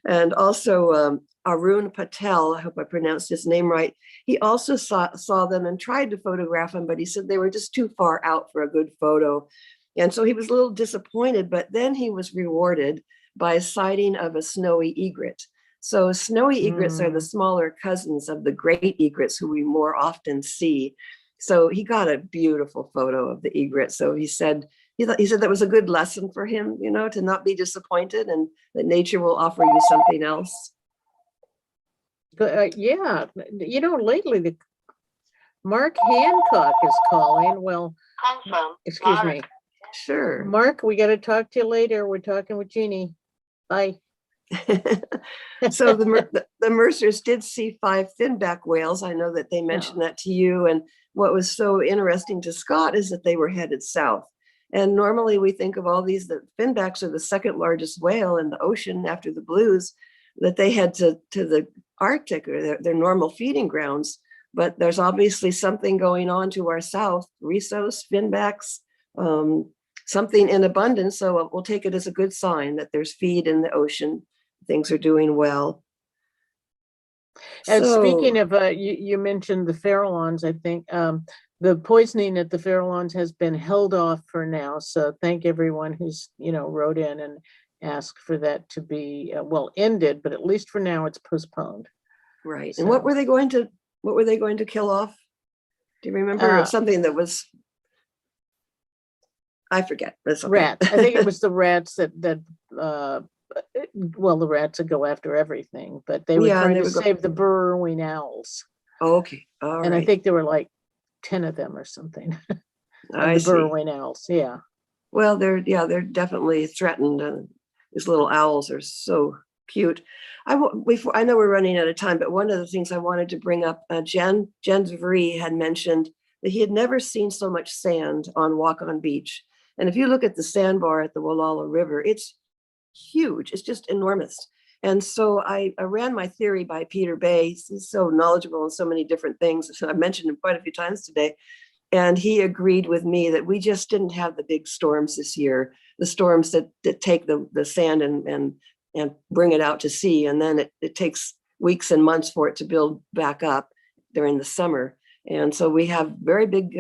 And also Arun Patel, I hope I pronounced his name right, he also saw them and tried to photograph them, but he said they were just too far out for a good photo. And so he was a little disappointed, but then he was rewarded by a sighting of a snowy egret. So snowy egrets are the smaller cousins of the great egrets who we more often see. So he got a beautiful photo of the egret. So he said that was a good lesson for him, you know, to not be disappointed and that nature will offer you something else. Yeah, you know, lately the Mark Hancock is calling. Well, excuse me. Sure. Mark, we got to talk to you later. We're talking with Jeannie. Bye. So the Mercers did see 5 finback whales. I know that they mentioned that to you. And what was so interesting to Scott is that they were headed south. And normally we think of all these, that finbacks are the second largest whale in the ocean after the blues, that they head to the Arctic or their normal feeding grounds. But there's obviously something going on to our south, rhesos, finbacks, something in abundance. So we'll take it as a good sign that there's feed in the ocean. Things are doing well. And speaking of, you mentioned the Farallones, I think the poisoning at the Farallones has been held off for now. So thank everyone who's, you know, wrote in and asked for that to be, well, ended, but at least for now it's postponed. Right. So, and what were they going to kill off? Do you remember? Something that was, I forget. Okay. Rats. I think it was the rats that well, the rats would go after everything, but they were trying to save the burrowing owls. Oh, okay. All right. And I think there were like 10 of them or something. The burrowing owls. Yeah. Well, they're definitely threatened. These little owls are so cute. I know we're running out of time, but one of the things I wanted to bring up, Jeanne Vrie had mentioned that he had never seen so much sand on Walk on Beach. And if you look at the sandbar at the Walla River, it's huge. It's just enormous. And so I ran my theory by Peter Bay. He's so knowledgeable in so many different things. So I mentioned him quite a few times today. And he agreed with me that we just didn't have the big storms this year, the storms that take the sand and bring it out to sea. And then it takes weeks and months for it to build back up during the summer. And so we have very big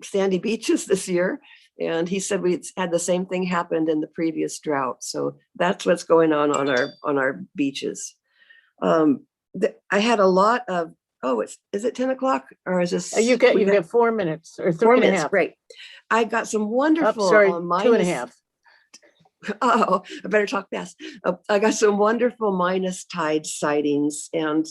sandy beaches this year. And he said we had the same thing happened in the previous drought. So that's what's going on our beaches. I had a lot of, is it 10 o'clock or is this? You got 4 minutes or 3 and a half. Great. I got some wonderful. 2.5. Oh, I better talk fast. I got some wonderful minus tide sightings, and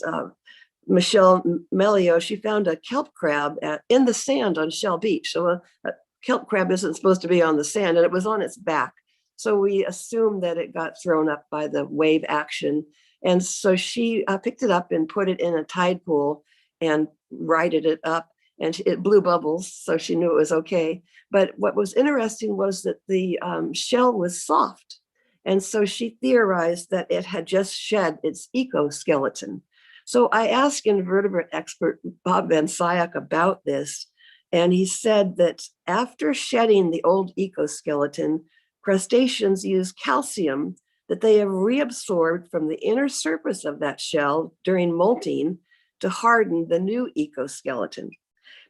Michelle Melio, she found a kelp crab in the sand on Shell Beach. So a kelp crab isn't supposed to be on the sand, and it was on its back. So we assumed that it got thrown up by the wave action. And so she picked it up and put it in a tide pool and righted it up, and it blew bubbles. So she knew it was okay. But what was interesting was that the shell was soft. And so she theorized that it had just shed its ecoskeleton. So I asked invertebrate expert Bob Van Syak about this. And he said that after shedding the old ecoskeleton, crustaceans use calcium that they have reabsorbed from the inner surface of that shell during molting to harden the new ecoskeleton.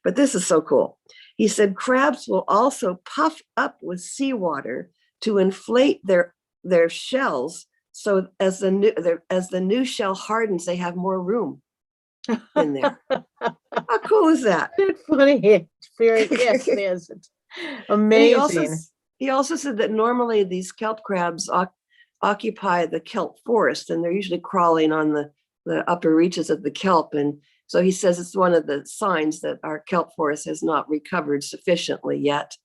But this is so cool. He said crabs will also puff up with seawater to inflate their shells. So as the new shell hardens, they have more room in there. How cool is that? It's funny. It's very, yes, it is. It's amazing. He also said that normally these kelp crabs occupy the kelp forest, and they're usually crawling on the upper reaches of the kelp. And so he says it's one of the signs that our kelp forest has not recovered sufficiently yet.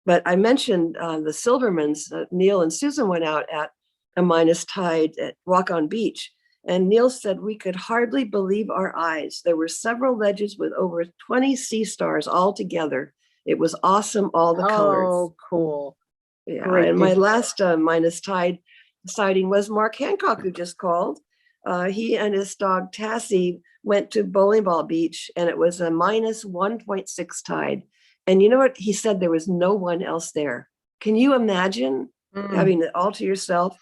But I mentioned the Silvermans. Neil and Susan went out at a minus tide at Walk on Beach. And Neil said we could hardly believe our eyes. There were several ledges with over 20 sea stars all together. It was awesome, all the colors. Oh, cool. Yeah, great. And my last minus tide sighting was Mark Hancock, who just called. He and his dog Tassie went to Bowling Ball Beach, and it was a minus 1.6 tide. And you know what? He said there was no one else there. Can you imagine having it all to yourself?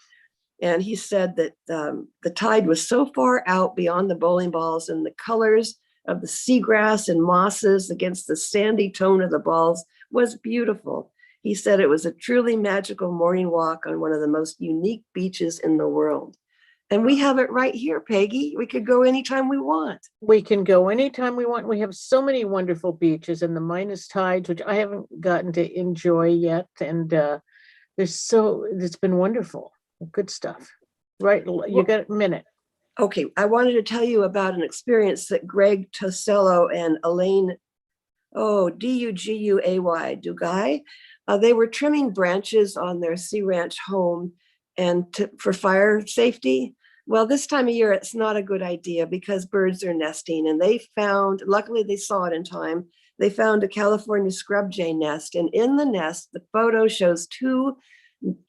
And he said that the tide was so far out beyond the bowling balls, and the colors of the seagrass and mosses against the sandy tone of the balls was beautiful. He said it was a truly magical morning walk on one of the most unique beaches in the world. And we have it right here, Peggy. We could go anytime we want. We can go anytime we want. We have so many wonderful beaches and the minus tides, which I haven't gotten to enjoy yet. And it's been wonderful. Good stuff. Right. You got a minute. Okay. I wanted to tell you about an experience that Greg Tosello and Elaine, Duguay, they were trimming branches on their Sea Ranch home and for fire safety. Well, this time of year, it's not a good idea because birds are nesting, and luckily they saw it in time. They found a California scrub jay nest, and in the nest, the photo shows 2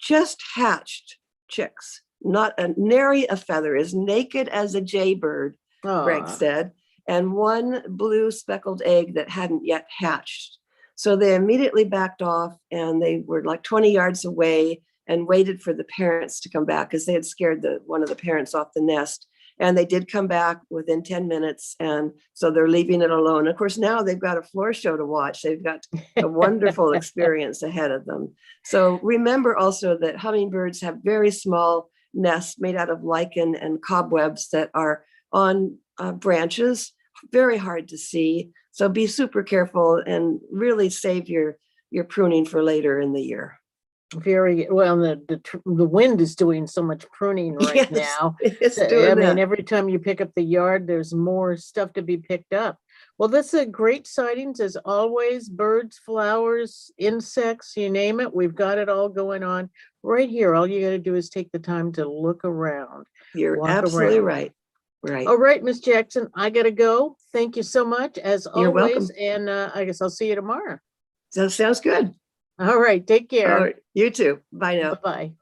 just hatched chicks, not a nary a feather, as naked as a jaybird, Greg said, and 1 blue speckled egg that hadn't yet hatched. So they immediately backed off, and they were like 20 yards away and waited for the parents to come back because they had scared one of the parents off the nest. And they did come back within 10 minutes. And so they're leaving it alone. Of course, now they've got a floor show to watch. They've got a wonderful experience ahead of them. So remember also that hummingbirds have very small nests made out of lichen and cobwebs that are on branches, very hard to see. So be super careful and really save your pruning for later in the year. Very well. The wind is doing so much pruning right now. Every time you pick up the yard, there's more stuff to be picked up. Well, that's a great sightings as always. Birds, flowers, insects, you name it. We've got it all going on right here. All you got to do is take the time to look around. You're absolutely right. Right. All right, Miss Jackson, I got to go. Thank you so much as You're always. Welcome. And I guess I'll see you tomorrow. That sounds good. All right. Take care. All right, you too. Bye now. Bye-bye.